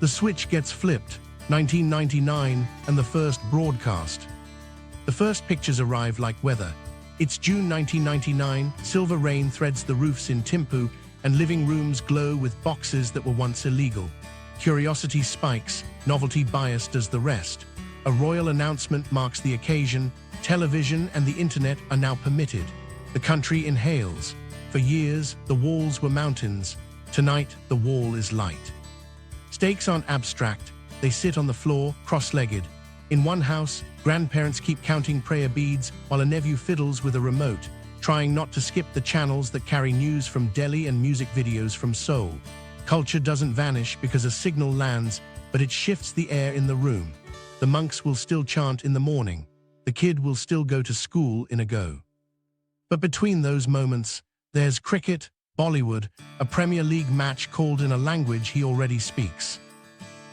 The switch gets flipped, 1999, and the first broadcast. The first pictures arrive like weather. It's June 1999, silver rain threads the roofs in Thimphu, and living rooms glow with boxes that were once illegal. Curiosity spikes, novelty bias does the rest. A royal announcement marks the occasion. Television and the internet are now permitted. The country inhales. For years, the walls were mountains. Tonight, the wall is light. Stakes aren't abstract. They sit on the floor, cross-legged. In one house, grandparents keep counting prayer beads while a nephew fiddles with a remote, trying not to skip the channels that carry news from Delhi and music videos from Seoul. Culture doesn't vanish because a signal lands, but it shifts the air in the room. The monks will still chant in the morning. The kid will still go to school in a go. But between those moments, there's cricket, Bollywood, a Premier League match called in a language he already speaks.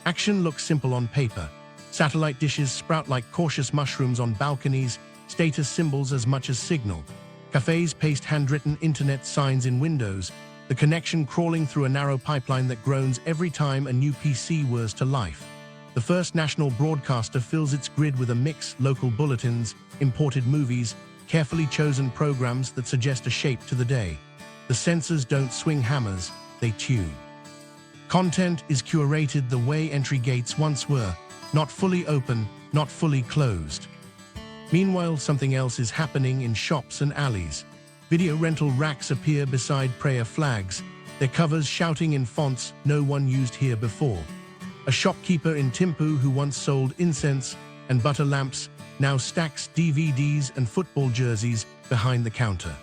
Action looks simple on paper. Satellite dishes sprout like cautious mushrooms on balconies, status symbols as much as signal. Cafes paste handwritten internet signs in windows, the connection crawling through a narrow pipeline that groans every time a new PC whirs to life. The first national broadcaster fills its grid with a mix: local bulletins, imported movies, carefully chosen programs that suggest a shape to the day. The censors don't swing hammers, they tune. Content is curated the way entry gates once were, not fully open, not fully closed. Meanwhile, something else is happening in shops and alleys. Video rental racks appear beside prayer flags, their covers shouting in fonts no one used here before. A shopkeeper in Thimphu who once sold incense and butter lamps now stacks DVDs and football jerseys behind the counter.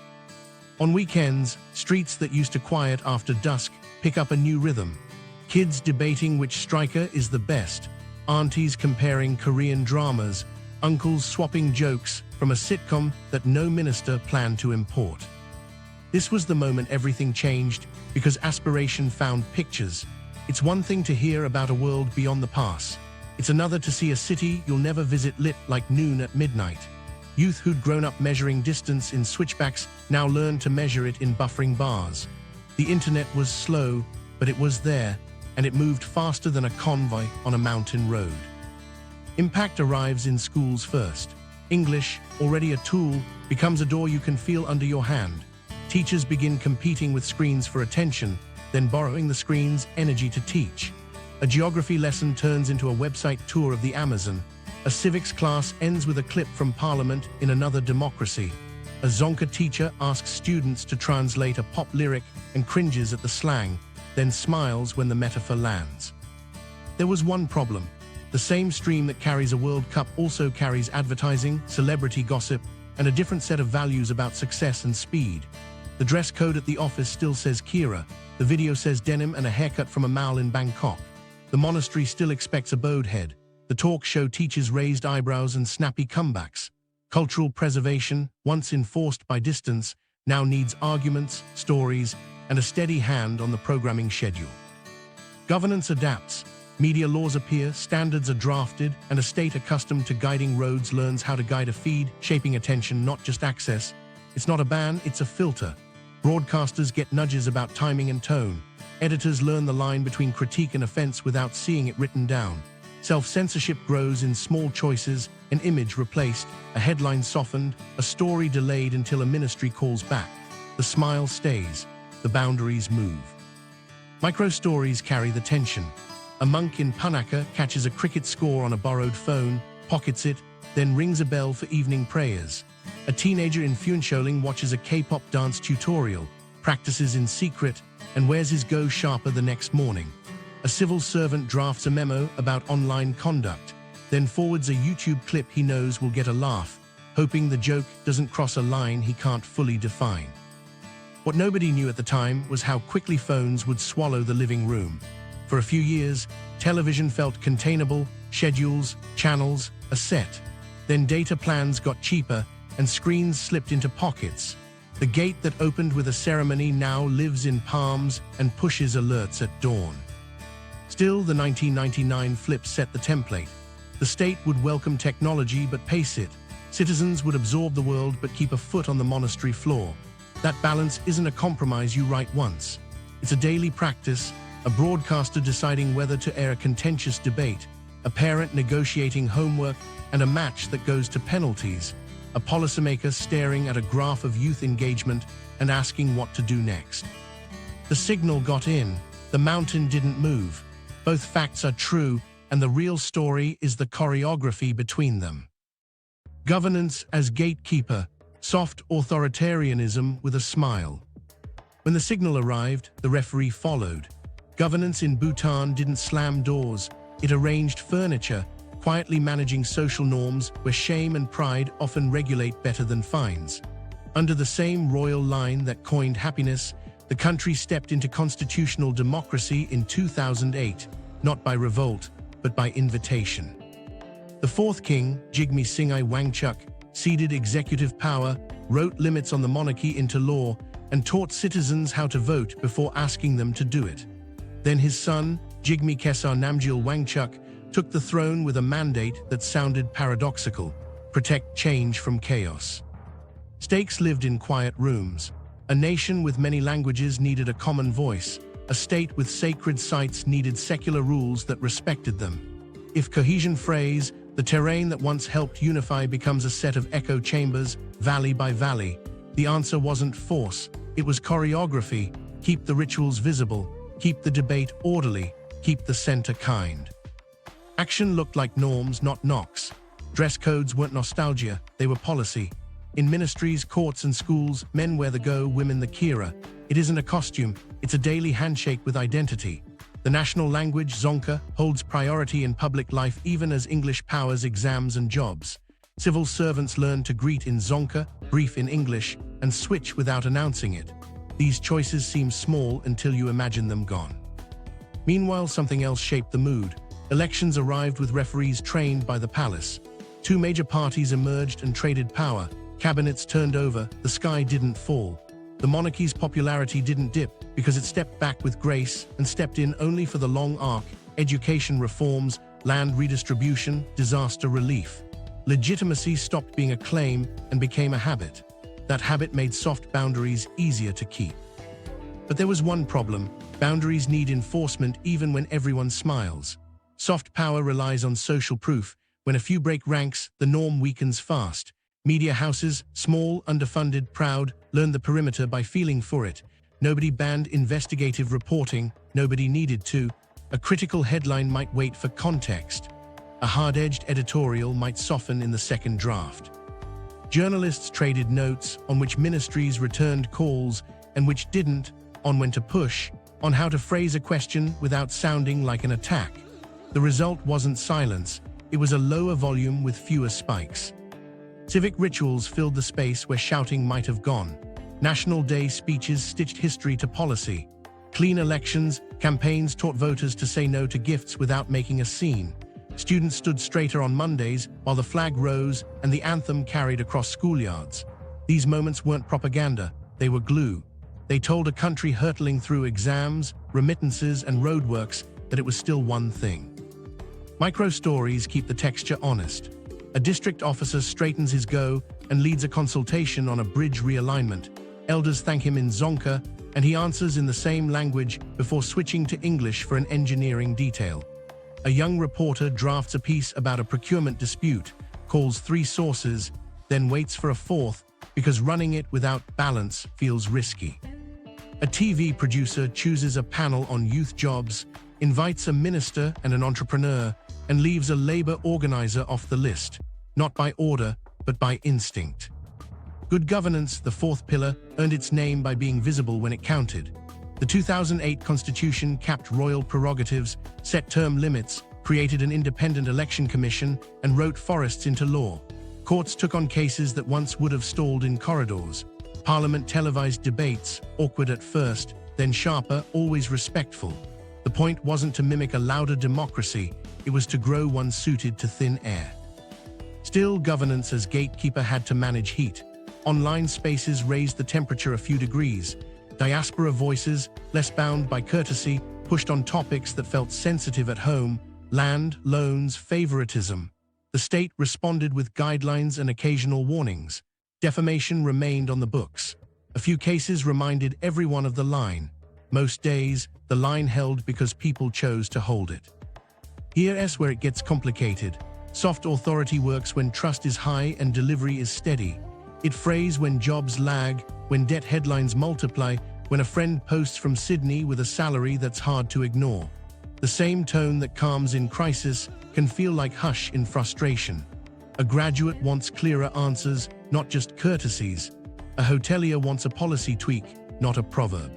On weekends, streets that used to quiet after dusk pick up a new rhythm. Kids debating which striker is the best, aunties comparing Korean dramas, uncles swapping jokes from a sitcom that no minister planned to import. This was the moment everything changed, because aspiration found pictures. It's one thing to hear about a world beyond the pass. It's another to see a city you'll never visit lit like noon at midnight. Youth who'd grown up measuring distance in switchbacks now learn to measure it in buffering bars. The internet was slow, but it was there, and it moved faster than a convoy on a mountain road. Impact arrives in schools first. English, already a tool, becomes a door you can feel under your hand. Teachers begin competing with screens for attention, then borrowing the screen's energy to teach. A geography lesson turns into a website tour of the Amazon. A civics class ends with a clip from Parliament in another democracy. A Zonka teacher asks students to translate a pop lyric and cringes at the slang, then smiles when the metaphor lands. There was one problem. The same stream that carries a World Cup also carries advertising, celebrity gossip, and a different set of values about success and speed. The dress code at the office still says Kira. The video says denim and a haircut from a mall in Bangkok. The monastery still expects a bowed head. The talk show teaches raised eyebrows and snappy comebacks. Cultural preservation, once enforced by distance, now needs arguments, stories, and a steady hand on the programming schedule. Governance adapts. Media laws appear, standards are drafted, and a state accustomed to guiding roads learns how to guide a feed, shaping attention, not just access. It's not a ban, it's a filter. Broadcasters get nudges about timing and tone. Editors learn the line between critique and offense without seeing it written down. Self-censorship grows in small choices, an image replaced, a headline softened, a story delayed until a ministry calls back. The smile stays, the boundaries move. Micro-stories carry the tension. A monk in Punaka catches a cricket score on a borrowed phone, pockets it, then rings a bell for evening prayers. A teenager in Funsholing watches a K-pop dance tutorial, practices in secret, and wears his Go sharper the next morning. A civil servant drafts a memo about online conduct, then forwards a YouTube clip he knows will get a laugh, hoping the joke doesn't cross a line he can't fully define. What nobody knew at the time was how quickly phones would swallow the living room. For a few years, television felt containable, schedules, channels, a set. Then data plans got cheaper and screens slipped into pockets. The gate that opened with a ceremony now lives in palms and pushes alerts at dawn. Still, the 1999 flip set the template. The state would welcome technology but pace it. Citizens would absorb the world but keep a foot on the monastery floor. That balance isn't a compromise you write once. It's a daily practice, a broadcaster deciding whether to air a contentious debate, a parent negotiating homework, and a match that goes to penalties, a policymaker staring at a graph of youth engagement and asking what to do next. The signal got in, the mountain didn't move. Both facts are true, and the real story is the choreography between them. Governance as gatekeeper, soft authoritarianism with a smile. When the signal arrived, the referee followed. Governance in Bhutan didn't slam doors, it arranged furniture, quietly managing social norms where shame and pride often regulate better than fines. Under the same royal line that coined happiness, the country stepped into constitutional democracy in 2008, not by revolt, but by invitation. The fourth king, Jigme Singhai Wangchuck, ceded executive power, wrote limits on the monarchy into law, and taught citizens how to vote before asking them to do it. Then his son, Jigme Kesar Namgyal Wangchuck, took the throne with a mandate that sounded paradoxical: protect change from chaos. Stakes lived in quiet rooms. A nation with many languages needed a common voice. A state with sacred sites needed secular rules that respected them. If cohesion frays, the terrain that once helped unify becomes a set of echo chambers, valley by valley, the answer wasn't force, it was choreography. Keep the rituals visible, keep the debate orderly, keep the center kind. Action looked like norms, not knocks. Dress codes weren't nostalgia, they were policy. In ministries, courts, and schools, men wear the go, women the kira. It isn't a costume, it's a daily handshake with identity. The national language, Zonka, holds priority in public life even as English powers exams and jobs. Civil servants learn to greet in Zonka, brief in English, and switch without announcing it. These choices seem small until you imagine them gone. Meanwhile, something else shaped the mood. Elections arrived with referees trained by the palace. Two major parties emerged and traded power. Cabinets turned over, the sky didn't fall. The monarchy's popularity didn't dip because it stepped back with grace and stepped in only for the long arc: education reforms, land redistribution, disaster relief. Legitimacy stopped being a claim and became a habit. That habit made soft boundaries easier to keep. But there was one problem: boundaries need enforcement even when everyone smiles. Soft power relies on social proof. When a few break ranks, the norm weakens fast. Media houses, small, underfunded, proud, learned the perimeter by feeling for it. Nobody banned investigative reporting, nobody needed to. A critical headline might wait for context. A hard-edged editorial might soften in the second draft. Journalists traded notes on which ministries returned calls and which didn't, on when to push, on how to phrase a question without sounding like an attack. The result wasn't silence, it was a lower volume with fewer spikes. Civic rituals filled the space where shouting might have gone. National Day speeches stitched history to policy. Clean elections, campaigns taught voters to say no to gifts without making a scene. Students stood straighter on Mondays while the flag rose and the anthem carried across schoolyards. These moments weren't propaganda, they were glue. They told a country hurtling through exams, remittances, and roadworks that it was still one thing. Micro-stories keep the texture honest. A district officer straightens his go and leads a consultation on a bridge realignment. Elders thank him in Zonka, and he answers in the same language before switching to English for an engineering detail. A young reporter drafts a piece about a procurement dispute, calls 3 sources, then waits for a 4th because running it without balance feels risky. A TV producer chooses a panel on youth jobs, invites a minister and an entrepreneur, and leaves a labor organizer off the list, not by order, but by instinct. Good governance, the 4th pillar, earned its name by being visible when it counted. The 2008 Constitution capped royal prerogatives, set term limits, created an independent election commission, and wrote forests into law. Courts took on cases that once would have stalled in corridors. Parliament televised debates, awkward at first, then sharper, always respectful. The point wasn't to mimic a louder democracy, it was to grow one suited to thin air. Still, governance as gatekeeper had to manage heat. Online spaces raised the temperature a few degrees. Diaspora voices, less bound by courtesy, pushed on topics that felt sensitive at home: land, loans, favoritism. The state responded with guidelines and occasional warnings. Defamation remained on the books. A few cases reminded everyone of the line. Most days, the line held because people chose to hold it. Here's where it gets complicated. Soft authority works when trust is high and delivery is steady. It frays when jobs lag, when debt headlines multiply, when a friend posts from Sydney with a salary that's hard to ignore. The same tone that calms in crisis can feel like hush in frustration. A graduate wants clearer answers, not just courtesies. A hotelier wants a policy tweak, not a proverb.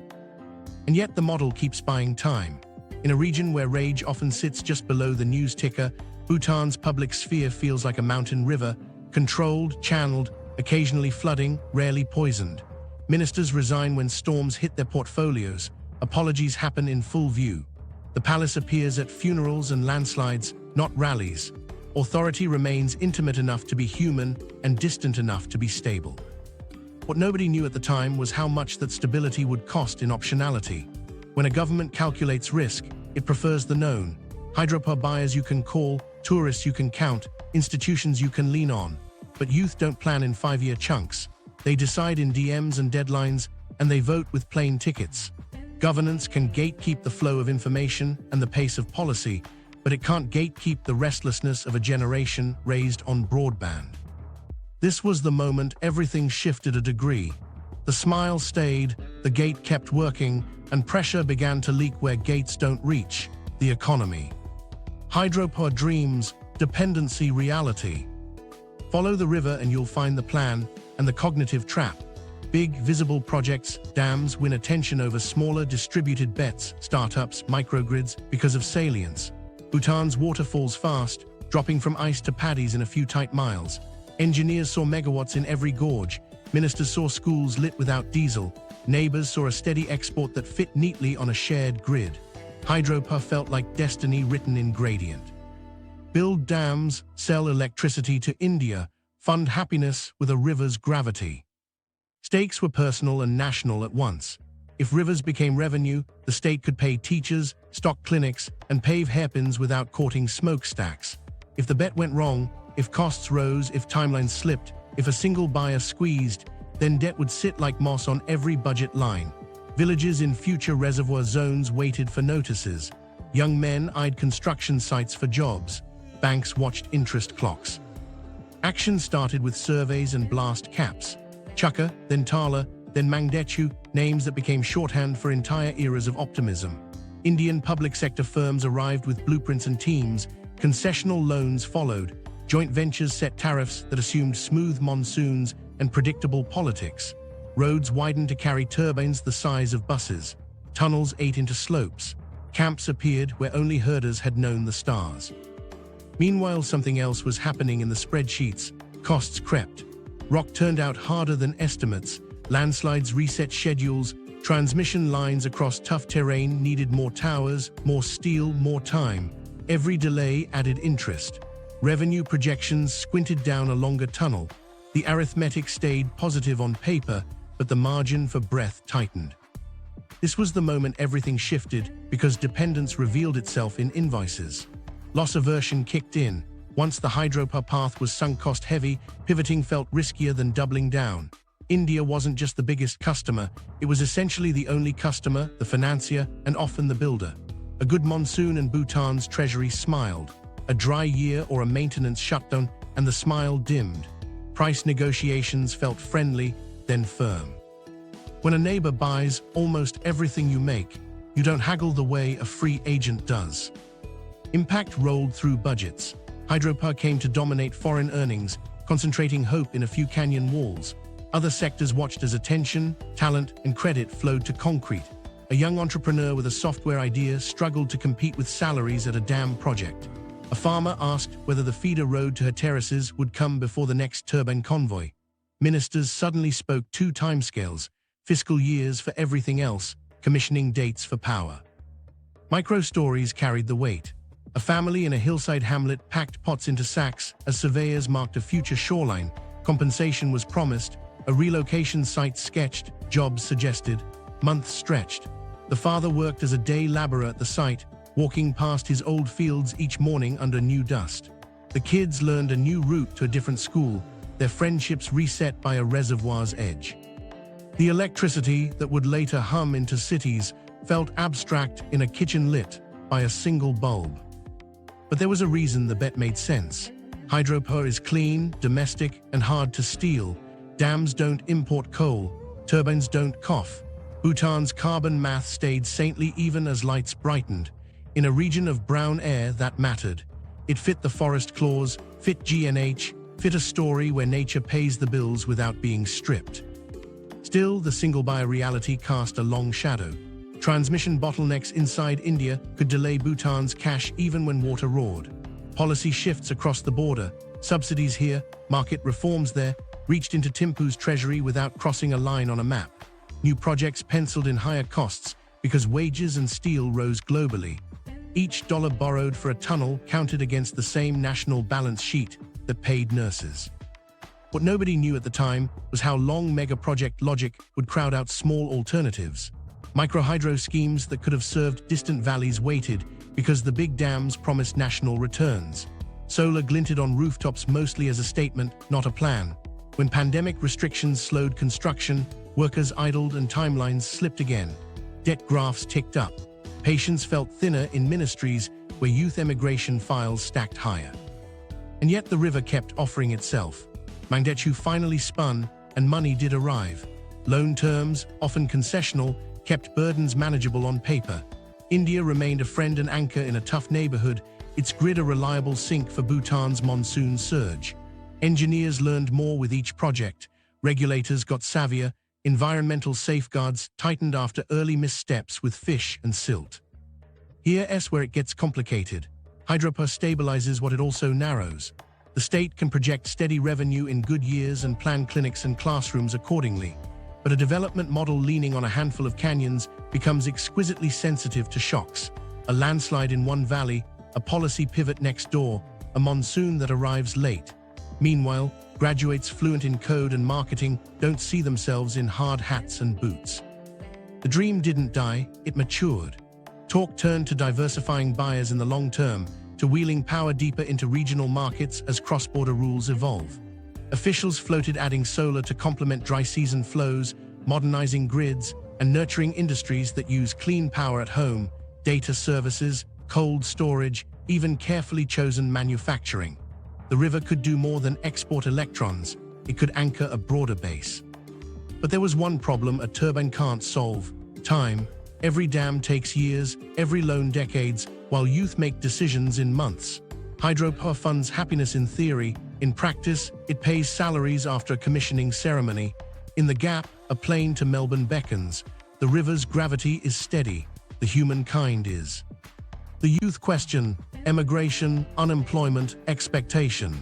And yet the model keeps buying time. In a region where rage often sits just below the news ticker, Bhutan's public sphere feels like a mountain river, controlled, channeled, occasionally flooding, rarely poisoned. Ministers resign when storms hit their portfolios. Apologies happen in full view. The palace appears at funerals and landslides, not rallies. Authority remains intimate enough to be human and distant enough to be stable. What nobody knew at the time was how much that stability would cost in optionality. When a government calculates risk, it prefers the known. Hydropower buyers you can call, tourists you can count, institutions you can lean on. But youth don't plan in 5-year chunks. They decide in DMs and deadlines, and they vote with plane tickets. Governance can gatekeep the flow of information and the pace of policy, but it can't gatekeep the restlessness of a generation raised on broadband. This was the moment everything shifted a degree. The smile stayed, the gate kept working, and pressure began to leak where gates don't reach: the economy. Hydropower dreams, dependency reality. Follow the river and you'll find the plan, and the cognitive trap. Big, visible projects, dams win attention over smaller, distributed bets, startups, microgrids, because of salience. Bhutan's water falls fast, dropping from ice to paddies in a few tight miles. Engineers saw megawatts in every gorge. Ministers saw schools lit without diesel. Neighbors saw a steady export that fit neatly on a shared grid. Hydropower felt like destiny written in gradient. Build dams, sell electricity to India, fund happiness with a river's gravity. Stakes were personal and national at once. If rivers became revenue, the state could pay teachers, stock clinics, and pave hairpins without courting smokestacks. If the bet went wrong, if costs rose, if timelines slipped, if a single buyer squeezed, then debt would sit like moss on every budget line. Villages in future reservoir zones waited for notices. Young men eyed construction sites for jobs. Banks watched interest clocks. Action started with surveys and blast caps. Chukka, then Tala, then Mangdechu, names that became shorthand for entire eras of optimism. Indian public sector firms arrived with blueprints and teams. Concessional loans followed. Joint ventures set tariffs that assumed smooth monsoons and predictable politics. Roads widened to carry turbines the size of buses. Tunnels ate into slopes. Camps appeared where only herders had known the stars. Meanwhile, something else was happening in the spreadsheets. Costs crept. Rock turned out harder than estimates. Landslides reset schedules. Transmission lines across tough terrain needed more towers, more steel, more time. Every delay added interest. Revenue projections squinted down a longer tunnel. The arithmetic stayed positive on paper, but the margin for breath tightened. This was the moment everything shifted, because dependence revealed itself in invoices. Loss aversion kicked in. Once the hydropower path was sunk cost heavy, pivoting felt riskier than doubling down. India wasn't just the biggest customer, it was essentially the only customer, the financier, and often the builder. A good monsoon and Bhutan's treasury smiled. A dry year or a maintenance shutdown, and the smile dimmed. Price negotiations felt friendly, then firm. When a neighbor buys almost everything you make, you don't haggle the way a free agent does. Impact rolled through budgets. Hydropower came to dominate foreign earnings, concentrating hope in a few canyon walls. Other sectors watched as attention, talent, and credit flowed to concrete. A young entrepreneur with a software idea struggled to compete with salaries at a dam project. A farmer asked whether the feeder road to her terraces would come before the next turbine convoy. Ministers suddenly spoke two timescales: fiscal years for everything else, commissioning dates for power. Micro-stories carried the weight. A family in a hillside hamlet packed pots into sacks as surveyors marked a future shoreline. Compensation was promised, a relocation site sketched, jobs suggested, months stretched. The father worked as a day laborer at the site, walking past his old fields each morning under new dust. The kids learned a new route to a different school, their friendships reset by a reservoir's edge. The electricity that would later hum into cities felt abstract in a kitchen lit by a single bulb. But there was a reason the bet made sense. Hydropower is clean, domestic, and hard to steal. Dams don't import coal. Turbines don't cough. Bhutan's carbon math stayed saintly even as lights brightened. In a region of brown air that mattered. It fit the forest clause, fit GNH, fit a story where nature pays the bills without being stripped. Still, the single-buyer reality cast a long shadow. Transmission bottlenecks inside India could delay Bhutan's cash even when water roared. Policy shifts across the border, subsidies here, market reforms there, reached into Thimphu's treasury without crossing a line on a map. New projects penciled in higher costs because wages and steel rose globally. Each dollar borrowed for a tunnel counted against the same national balance sheet that paid nurses. What nobody knew at the time was how long mega-project logic would crowd out small alternatives. Microhydro schemes that could have served distant valleys waited because the big dams promised national returns. Solar glinted on rooftops mostly as a statement, not a plan. When pandemic restrictions slowed construction, workers idled and timelines slipped again. Debt graphs ticked up. Patience felt thinner in ministries where youth emigration files stacked higher. And yet the river kept offering itself. Mangdechu finally spun, and money did arrive. Loan terms, often concessional, kept burdens manageable on paper. India remained a friend and anchor in a tough neighborhood, its grid a reliable sink for Bhutan's monsoon surge. Engineers learned more with each project. Regulators got savvier. Environmental safeguards tightened after early missteps with fish and silt. Here's where it gets complicated. Hydropower stabilizes what it also narrows. The state can project steady revenue in good years and plan clinics and classrooms accordingly. But a development model leaning on a handful of canyons becomes exquisitely sensitive to shocks. A landslide in one valley, a policy pivot next door, a monsoon that arrives late. Meanwhile, graduates fluent in code and marketing don't see themselves in hard hats and boots. The dream didn't die, it matured. Talk turned to diversifying buyers in the long term, to wheeling power deeper into regional markets as cross-border rules evolve. Officials floated adding solar to complement dry season flows, modernizing grids, and nurturing industries that use clean power at home, data services, cold storage, even carefully chosen manufacturing. The river could do more than export electrons, it could anchor a broader base. But there was one problem a turbine can't solve: time. Every dam takes years, every loan decades, while youth make decisions in months. Hydropower funds happiness in theory, in practice, it pays salaries after a commissioning ceremony. In the gap, a plane to Melbourne beckons. The river's gravity is steady, the humankind is. The youth question: emigration, unemployment, expectation.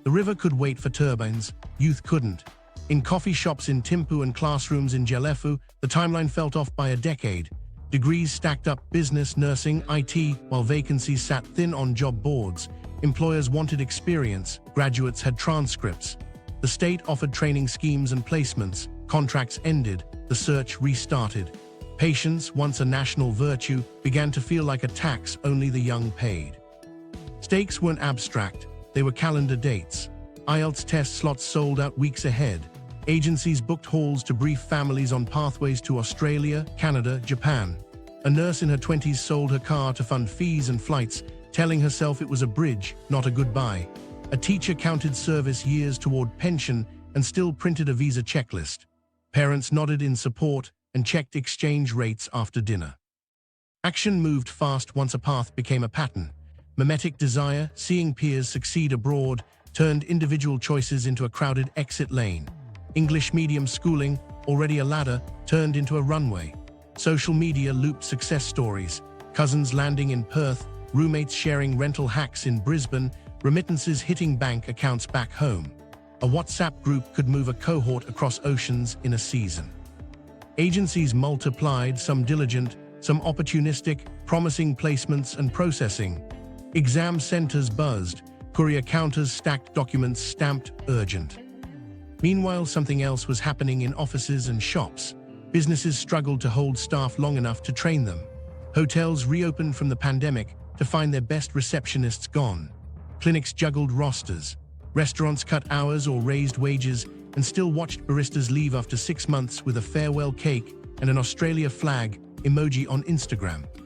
The river could wait for turbines, youth couldn't. In coffee shops in Thimphu and classrooms in Jelefu, the timeline felt off by a decade. Degrees stacked up business, nursing, IT, while vacancies sat thin on job boards. Employers wanted experience, graduates had transcripts. The state offered training schemes and placements, contracts ended, the search restarted. Patience, once a national virtue, began to feel like a tax only the young paid. Stakes weren't abstract, they were calendar dates. IELTS test slots sold out weeks ahead. Agencies booked halls to brief families on pathways to Australia, Canada, Japan. A nurse in her 20s sold her car to fund fees and flights, telling herself it was a bridge, not a goodbye. A teacher counted service years toward pension and still printed a visa checklist. Parents nodded in support and checked exchange rates after dinner. Action moved fast once a path became a pattern. Mimetic desire, seeing peers succeed abroad, turned individual choices into a crowded exit lane. English medium schooling, already a ladder, turned into a runway. Social media looped success stories, cousins landing in Perth, roommates sharing rental hacks in Brisbane, remittances hitting bank accounts back home. A WhatsApp group could move a cohort across oceans in a season. Agencies multiplied, some diligent, some opportunistic, promising placements and processing. Exam centers buzzed, courier counters stacked documents stamped urgent. Meanwhile, something else was happening in offices and shops. Businesses struggled to hold staff long enough to train them. Hotels reopened from the pandemic to find their best receptionists gone. Clinics juggled rosters. Restaurants cut hours or raised wages and still watched baristas leave after 6 months with a farewell cake and an Australia flag emoji on Instagram.